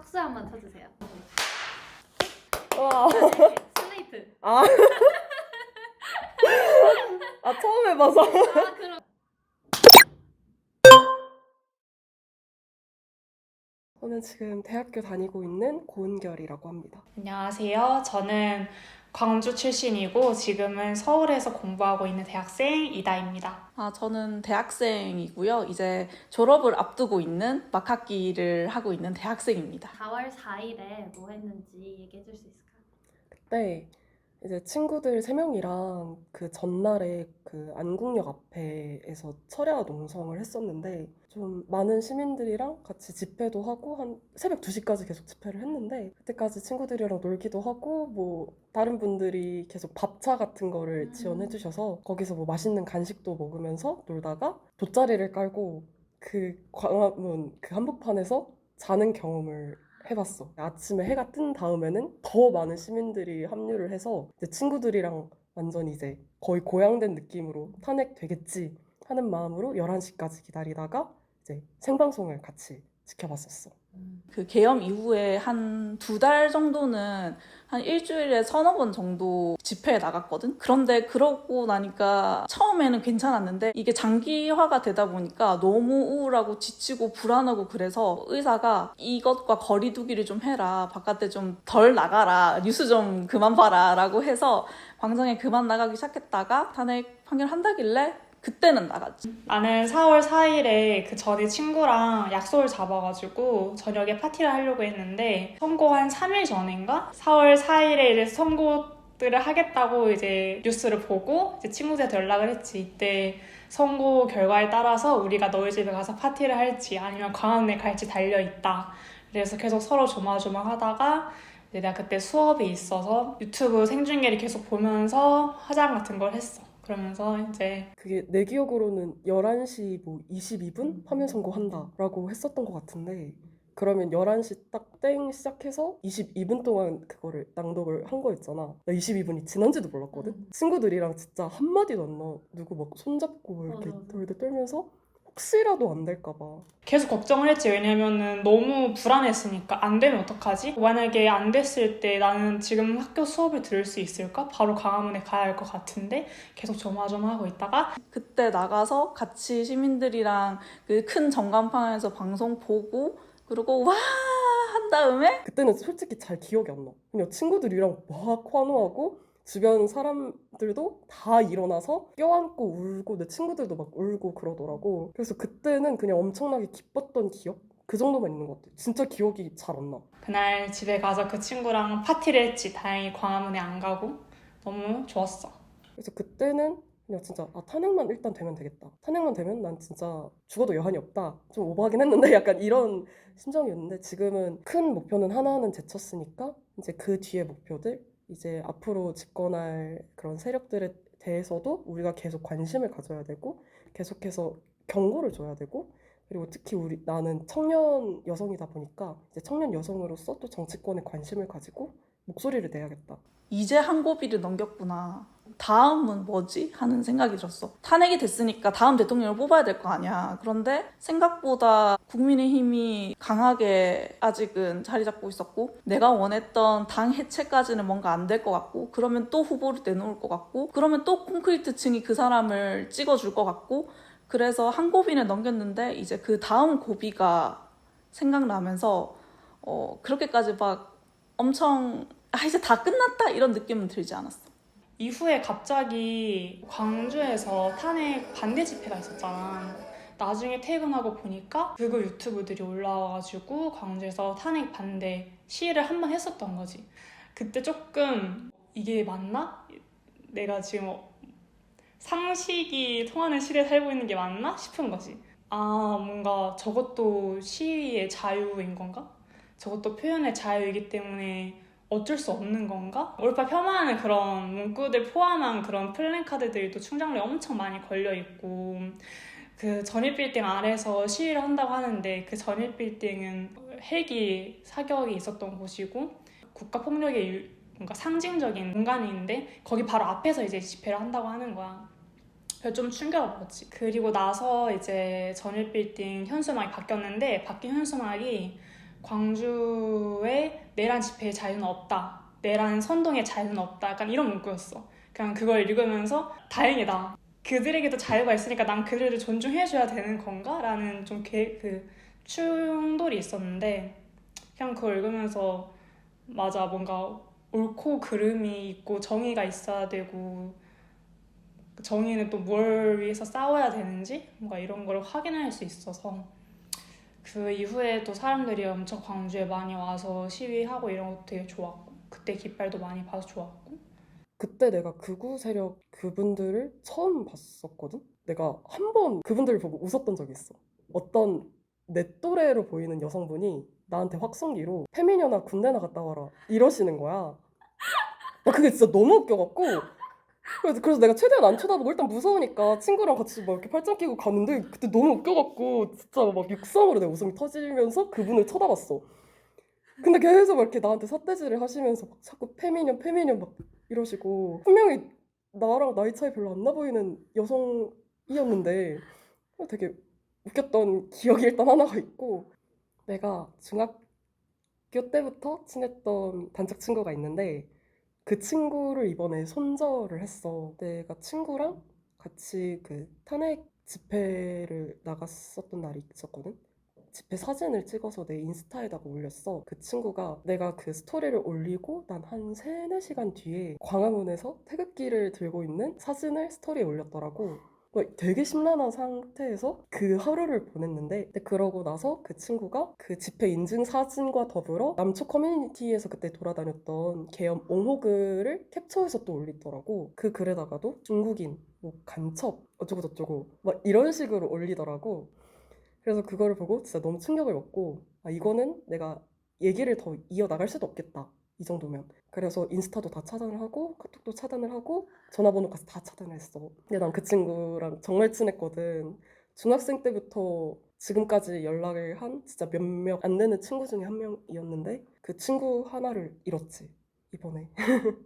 박수 한번 쳐주세요. 와. 네, 슬레이트. 아. 처음 해봐서. 그럼. 저는 지금 대학교 다니고 있는 고은결이라고 합니다. 안녕하세요. 저는 광주 출신이고 지금은 서울에서 공부하고 있는 대학생 이다입니다. 저는 대학생이고요. 이제 졸업을 앞두고 있는 막학기를 하고 있는 대학생입니다. 4월 4일에 뭐 했는지 얘기해 줄 수 있을까요? 그때 이제 친구들 3명이랑 그 전날에 그 안국역 앞에서 철야 농성을 했었는데 좀 많은 시민들이랑 같이 집회도 하고 한 새벽 2시까지 계속 집회를 했는데 그때까지 친구들이랑 놀기도 하고 뭐 다른 분들이 계속 밥차 같은 거를 지원해 주셔서 거기서 뭐 맛있는 간식도 먹으면서 놀다가 돗자리를 깔고 그 광화문 그 한복판에서 자는 경험을 해봤어. 아침에 해가 뜬 다음에는 더 많은 시민들이 합류를 해서 이제 친구들이랑 완전 이제 거의 고양된 느낌으로 탄핵 되겠지 하는 마음으로 11시까지 기다리다가 이제 생방송을 같이 지켜봤었어. 그 계엄 이후에 한 2달 정도는 한 일주일에 3-4번 정도 집회에 나갔거든? 그런데 그러고 나니까 처음에는 괜찮았는데 이게 장기화가 되다 보니까 너무 우울하고 지치고 불안하고 그래서 의사가 이것과 거리 두기를 좀 해라. 바깥에 좀 덜 나가라. 뉴스 좀 그만 봐라. 라고 해서 광장에 그만 나가기 시작했다가 탄핵 판결한다길래 그때는 나갔지. 나는 4월 4일에 그 전에 친구랑 약속을 잡아가지고 저녁에 파티를 하려고 했는데 선고 한 3일 전인가? 4월 4일에 이제 선고들을 하겠다고 이제 뉴스를 보고 이제 친구들한테 연락을 했지. 이때 선고 결과에 따라서 우리가 너희 집에 가서 파티를 할지 아니면 광화문에 갈지 달려있다. 그래서 계속 서로 조마조마하다가 이제 내가 그때 수업이 있어서 유튜브 생중계를 계속 보면서 화장 같은 걸 했어. 그러면서 이제 그게 내 기억으로는 11시 뭐 22분 화면 선고한다라고 했었던 것 같은데 그러면 11시 딱 땡 시작해서 22분 동안 그거를 낭독을 한 거였잖아. 나 22분이 지난지도 몰랐거든. 친구들이랑 진짜 한마디도 안 나와. 누구 막 손잡고 이렇게 맞아. 돌돌 떨면서 혹시라도 안 될까 봐. 계속 걱정을 했지. 왜냐면은 너무 불안했으니까 안 되면 어떡하지? 만약에 안 됐을 때 나는 지금 학교 수업을 들을 수 있을까? 바로 광화문에 가야 할 것 같은데 계속 조마조마하고 있다가 그때 나가서 같이 시민들이랑 그 큰 전광판에서 방송 보고 그리고 와! 한 다음에 그때는 솔직히 잘 기억이 안 나. 그냥 친구들이랑 막 환호하고 주변 사람들도 다 일어나서 껴안고 울고 내 친구들도 막 울고 그러더라고. 그래서 그때는 그냥 엄청나게 기뻤던 기억? 그 정도만 있는 것 같아. 진짜 기억이 잘 안 나. 그날 집에 가서 그 친구랑 파티를 했지. 다행히 광화문에 안 가고 너무 좋았어. 그래서 그때는 그냥 진짜 탄핵만 일단 되면 되겠다. 탄핵만 되면 난 진짜 죽어도 여한이 없다. 좀 오버하긴 했는데 약간 이런 심정이었는데 지금은 큰 목표는 하나는 제쳤으니까 이제 그 뒤에 목표들 이제 앞으로 집권할 그런 세력들에 대해서도 우리가 계속 관심을 가져야 되고 계속해서 경고를 줘야 되고 그리고 특히 나는 청년 여성이다 보니까 이제 청년 여성으로서 또 정치권에 관심을 가지고 목소리를 내야겠다. 이제 한 고비를 넘겼구나. 다음은 뭐지? 하는 생각이 들었어. 탄핵이 됐으니까 다음 대통령을 뽑아야 될 거 아니야. 그런데 생각보다 국민의힘이 강하게 아직은 자리 잡고 있었고 내가 원했던 당 해체까지는 뭔가 안 될 것 같고 그러면 또 후보를 내놓을 것 같고 그러면 또 콘크리트층이 그 사람을 찍어줄 것 같고 그래서 한 고비는 넘겼는데 이제 그 다음 고비가 생각나면서 그렇게까지 막 엄청 이제 다 끝났다 이런 느낌은 들지 않았어. 이후에 갑자기 광주에서 탄핵 반대 집회가 있었잖아. 나중에 퇴근하고 보니까 그거 유튜브들이 올라와가지고 광주에서 탄핵 반대 시위를 한 번 했었던 거지. 그때 조금 이게 맞나? 내가 지금 상식이 통하는 시대에 살고 있는 게 맞나? 싶은 거지. 뭔가 저것도 시위의 자유인 건가? 저것도 표현의 자유이기 때문에 어쩔 수 없는 건가? 올바 폄하하는 그런 문구들 포함한 그런 플랜카드들이 또 충장로에 엄청 많이 걸려있고 그 전일빌딩 아래서 시위를 한다고 하는데 그 전일빌딩은 헬기 사격이 있었던 곳이고 국가폭력의 뭔가 상징적인 공간인데 거기 바로 앞에서 이제 집회를 한다고 하는 거야. 그래서 좀 충격을 받았지. 그리고 나서 이제 전일빌딩 현수막이 바뀌었는데 바뀐 현수막이 광주에 내란 집회의 자유는 없다. 내란 선동의 자유는 없다. 약간 이런 문구였어. 그냥 그걸 읽으면서 다행이다. 그들에게도 자유가 있으니까 난 그들을 존중해줘야 되는 건가? 라는 좀 그 충돌이 있었는데 그냥 그걸 읽으면서 맞아, 뭔가 옳고 그름이 있고 정의가 있어야 되고 정의는 또 뭘 위해서 싸워야 되는지 뭔가 이런 걸 확인할 수 있어서 그 이후에도 사람들이 엄청 광주에 많이 와서 시위하고 이런 것도 되게 좋았고 그때 깃발도 많이 봐서 좋았고 그때 내가 극우 세력 그분들을 처음 봤었거든? 내가 한 번 그분들을 보고 웃었던 적이 있어. 어떤 내 또래로 보이는 여성분이 나한테 확성기로 페미녀나 군대나 갔다 와라 이러시는 거야. 나 그게 진짜 너무 웃겨갖고 그래서 내가 최대한 안 쳐다보고 일단 무서우니까 친구랑 같이 막 이렇게 팔짱 끼고 가는데 그때 너무 웃겨갖고 진짜 막 육성으로 내 웃음이 터지면서 그분을 쳐다봤어. 근데 계속 막 이렇게 나한테 삿대질을 하시면서 막 자꾸 페미녀 페미녀 막 이러시고 분명히 나랑 나이 차이 별로 안 나 보이는 여성이었는데 되게 웃겼던 기억이 일단 하나가 있고 내가 중학교 때부터 친했던 단짝 친구가 있는데 그 친구를 이번에 손절을 했어. 내가 친구랑 같이 그 탄핵 집회를 나갔었던 날이 있었거든. 집회 사진을 찍어서 내 인스타에다가 올렸어. 그 친구가 내가 그 스토리를 올리고 난 한 3, 4시간 뒤에 광화문에서 태극기를 들고 있는 사진을 스토리에 올렸더라고. 되게 심란한 상태에서 그 하루를 보냈는데 근데 그러고 나서 그 친구가 그 집회 인증 사진과 더불어 남초 커뮤니티에서 그때 돌아다녔던 계엄 옹호글을 캡처해서 또 올리더라고. 그 글에다가도 중국인 뭐 간첩 어쩌고 저쩌고 막 이런 식으로 올리더라고. 그래서 그거를 보고 진짜 너무 충격을 먹고 아 이거는 내가 얘기를 더 이어나갈 수도 없겠다 이 정도면. 그래서 인스타도 다 차단을 하고 카톡도 차단을 하고 전화번호까지 다 차단을 했어. 근데 난 그 친구랑 정말 친했거든. 중학생 때부터 지금까지 연락을 한 진짜 몇몇 안 되는 친구 중에 한 명이었는데 그 친구 하나를 잃었지 이번에.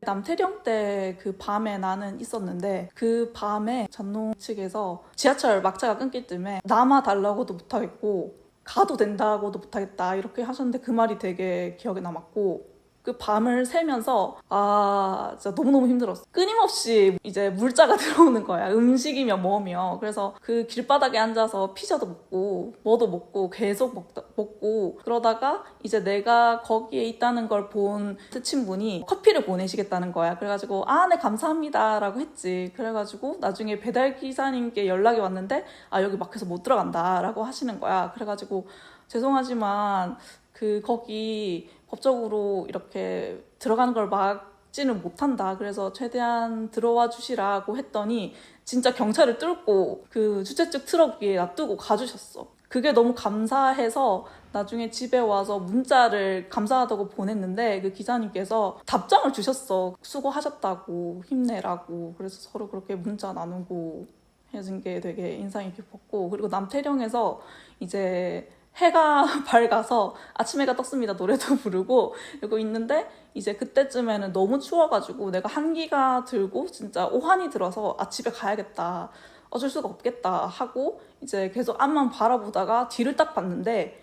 남태령 때 그 밤에 나는 있었는데 그 밤에 전농 측에서 지하철 막차가 끊길 쯤에 남아 달라고도 못하겠고 가도 된다고도 못하겠다 이렇게 하셨는데 그 말이 되게 기억에 남았고 그 밤을 새면서 아 진짜 너무너무 힘들었어. 끊임없이 이제 물자가 들어오는 거야. 음식이며 뭐며. 그래서 그 길바닥에 앉아서 피자도 먹고 뭐도 먹고 계속 먹고 그러다가 이제 내가 거기에 있다는 걸 본 친분이 커피를 보내시겠다는 거야. 그래가지고 아 네 감사합니다 라고 했지. 그래가지고 나중에 배달기사님께 연락이 왔는데 아 여기 막혀서 못 들어간다 라고 하시는 거야. 그래가지고 죄송하지만 그 거기 법적으로 이렇게 들어가는 걸 막지는 못한다. 그래서 최대한 들어와 주시라고 했더니 진짜 경찰을 뚫고 그 주최 측 트럭 위에 놔두고 가주셨어. 그게 너무 감사해서 나중에 집에 와서 문자를 감사하다고 보냈는데 그 기자님께서 답장을 주셨어. 수고하셨다고 힘내라고. 그래서 서로 그렇게 문자 나누고 해준 게 되게 인상이 깊었고 그리고 남태령에서 이제 해가 밝아서 아침 해가 떴습니다 노래도 부르고 이러고 있는데 이제 그때쯤에는 너무 추워가지고 내가 한기가 들고 진짜 오한이 들어서 아 집에 가야겠다 어쩔 수가 없겠다 하고 이제 계속 앞만 바라보다가 뒤를 딱 봤는데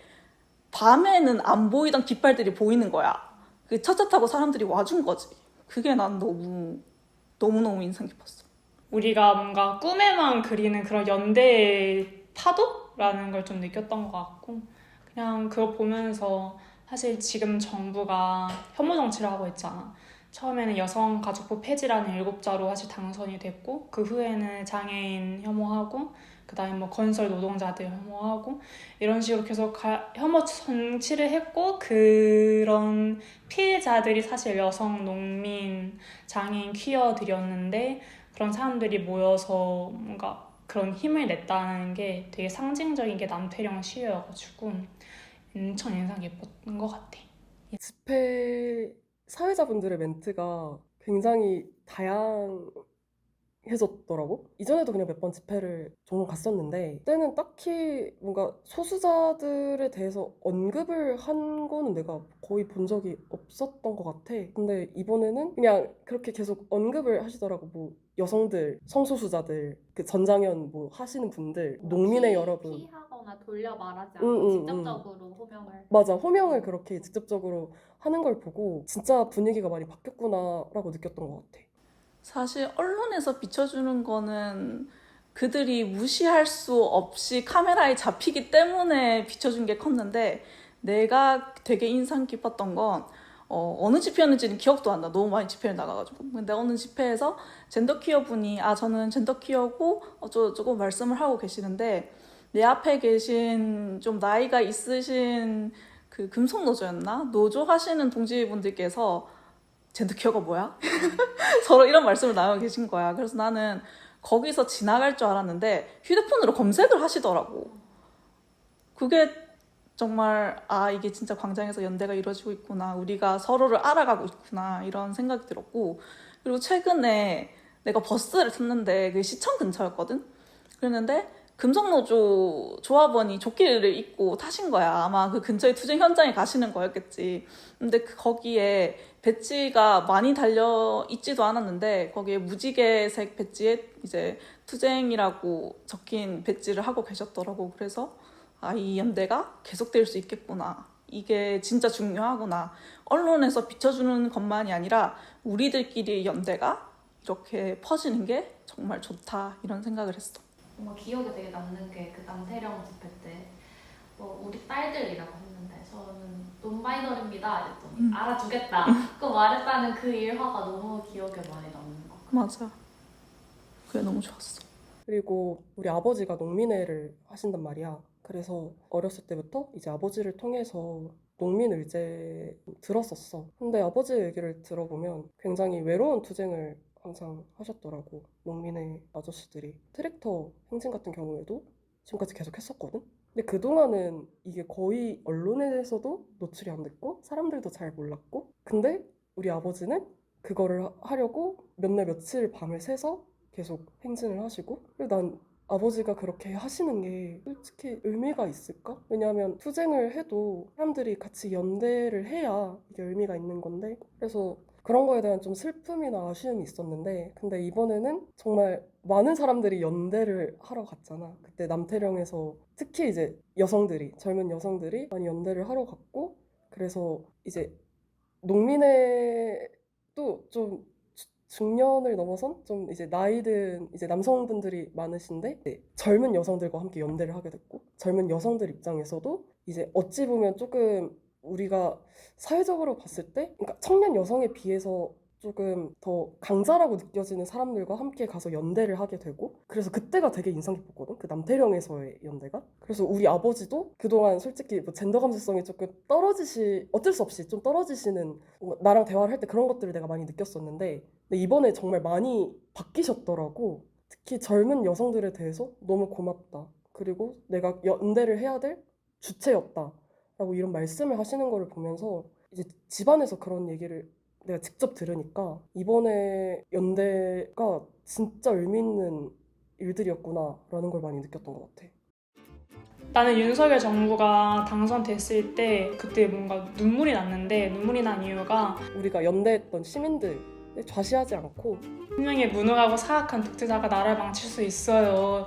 밤에는 안 보이던 깃발들이 보이는 거야. 그 첫차 타고 사람들이 와준 거지. 그게 난 너무너무 인상 깊었어. 우리가 뭔가 꿈에만 그리는 그런 연대의 파도라는 걸 좀 느꼈던 것 같고 그냥 그거 보면서 사실 지금 정부가 혐오 정치를 하고 있잖아. 처음에는 여성가족부 폐지라는 7자로 사실 당선이 됐고 그 후에는 장애인 혐오하고 그 다음에 뭐 건설 노동자들 혐오하고 이런 식으로 계속 혐오 정치를 했고 그런 피해자들이 사실 여성, 농민, 장애인, 퀴어들이었는데 그런 사람들이 모여서 뭔가 그런 힘을 냈다는 게 되게 상징적인 게 남태령 시위여가지고 엄청 인상 깊었던 것 같아. 집회 사회자분들의 멘트가 굉장히 다양했던 해줬더라고. 이전에도 그냥 몇 번 집회를 종종 갔었는데 그때는 딱히 뭔가 소수자들에 대해서 언급을 한 거는 내가 거의 본 적이 없었던 것 같아. 근데 이번에는 그냥 그렇게 계속 언급을 하시더라고. 뭐 여성들, 성소수자들, 그 전장현 뭐 하시는 분들, 농민의 여러분. 피하거나 돌려 말하지 않고 직접적으로 호명을. 맞아, 호명을 그렇게 직접적으로 하는 걸 보고 진짜 분위기가 많이 바뀌었구나라고 느꼈던 것 같아. 사실 언론에서 비춰주는 거는 그들이 무시할 수 없이 카메라에 잡히기 때문에 비춰준 게 컸는데 내가 되게 인상 깊었던 건 어느 집회였는지는 기억도 안 나. 너무 많이 집회를 나가가지고. 근데 어느 집회에서 젠더 퀴어 분이 저는 젠더 퀴어고 어쩌고저쩌고 말씀을 하고 계시는데 내 앞에 계신 좀 나이가 있으신 그 금속노조였나? 노조 하시는 동지분들께서 젠더 퀴어가 뭐야? 서로 이런 말씀을 나누고 계신 거야. 그래서 나는 거기서 지나갈 줄 알았는데 휴대폰으로 검색을 하시더라고. 그게 정말 이게 진짜 광장에서 연대가 이루어지고 있구나. 우리가 서로를 알아가고 있구나. 이런 생각이 들었고 그리고 최근에 내가 버스를 탔는데 그게 시청 근처였거든? 그랬는데 금속노조 조합원이 조끼를 입고 타신 거야. 아마 그 근처에 투쟁 현장에 가시는 거였겠지. 근데 거기에 배지가 많이 달려 있지도 않았는데 거기에 무지개색 배지에 이제 투쟁이라고 적힌 배지를 하고 계셨더라고. 그래서 이 연대가 계속될 수 있겠구나. 이게 진짜 중요하구나. 언론에서 비춰주는 것만이 아니라 우리들끼리의 연대가 이렇게 퍼지는 게 정말 좋다. 이런 생각을 했어. 뭔가 기억에 되게 남는 게 그 남태령 집회 때 우리 딸들이라고 했는데 저는 논바이널입니다 이랬더니 알아주겠다 그거 말했다는 그 일화가 너무 기억에 많이 남는 것 같아요. 맞아. 그게 너무 좋았어. 그리고 우리 아버지가 농민회를 하신단 말이야. 그래서 어렸을 때부터 이제 아버지를 통해서 농민 의제 들었었어. 근데 아버지 얘기를 들어보면 굉장히 외로운 투쟁을 항상 하셨더라고. 농민의 아저씨들이 트랙터 행진 같은 경우에도 지금까지 계속 했었거든. 근데 그동안은 이게 거의 언론에서도 노출이 안 됐고 사람들도 잘 몰랐고 근데 우리 아버지는 그거를 하려고 몇 날 며칠 밤을 새서 계속 행진을 하시고 그리고 난 아버지가 그렇게 하시는 게 솔직히 의미가 있을까? 왜냐하면 투쟁을 해도 사람들이 같이 연대를 해야 이게 의미가 있는 건데 그래서 그런 거에 대한 좀 슬픔이나 아쉬움이 있었는데 근데 이번에는 정말 많은 사람들이 연대를 하러 갔잖아. 그때 남태령에서 특히 이제 여성들이 젊은 여성들이 많이 연대를 하러 갔고 그래서 이제 농민의 또 좀 중년을 넘어선 좀 이제 나이 든 이제 남성분들이 많으신데 젊은 여성들과 함께 연대를 하게 됐고 젊은 여성들 입장에서도 이제 어찌 보면 조금 우리가 사회적으로 봤을 때 그러니까 청년 여성에 비해서 조금 더 강자라고 느껴지는 사람들과 함께 가서 연대를 하게 되고 그래서 그때가 되게 인상 깊었거든. 그 남태령에서의 연대가. 그래서 우리 아버지도 그동안 솔직히 뭐 젠더 감수성이 조금 어쩔 수 없이 좀 떨어지시는 나랑 대화를 할 때 그런 것들을 내가 많이 느꼈었는데 근데 이번에 정말 많이 바뀌셨더라고. 특히 젊은 여성들에 대해서 너무 고맙다. 그리고 내가 연대를 해야 될 주체였다. 라고 이런 말씀을 하시는 거를 보면서 이제 집안에서 그런 얘기를 내가 직접 들으니까 이번에 연대가 진짜 의미 있는 일들이었구나 라는 걸 많이 느꼈던 것 같아. 나는 윤석열 정부가 당선됐을 때 그때 뭔가 눈물이 났는데 눈물이 난 이유가 우리가 연대했던 시민들 좌시하지 않고 분명히 무능하고 사악한 독재자가 나라를 망칠 수 있어요.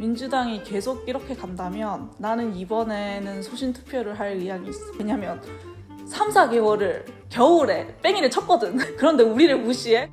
민주당이 계속 이렇게 간다면 나는 이번에는 소신 투표를 할 의향이 있어. 왜냐면 3, 4개월을 겨울에 뺑이를 쳤거든. 그런데 우리를 무시해?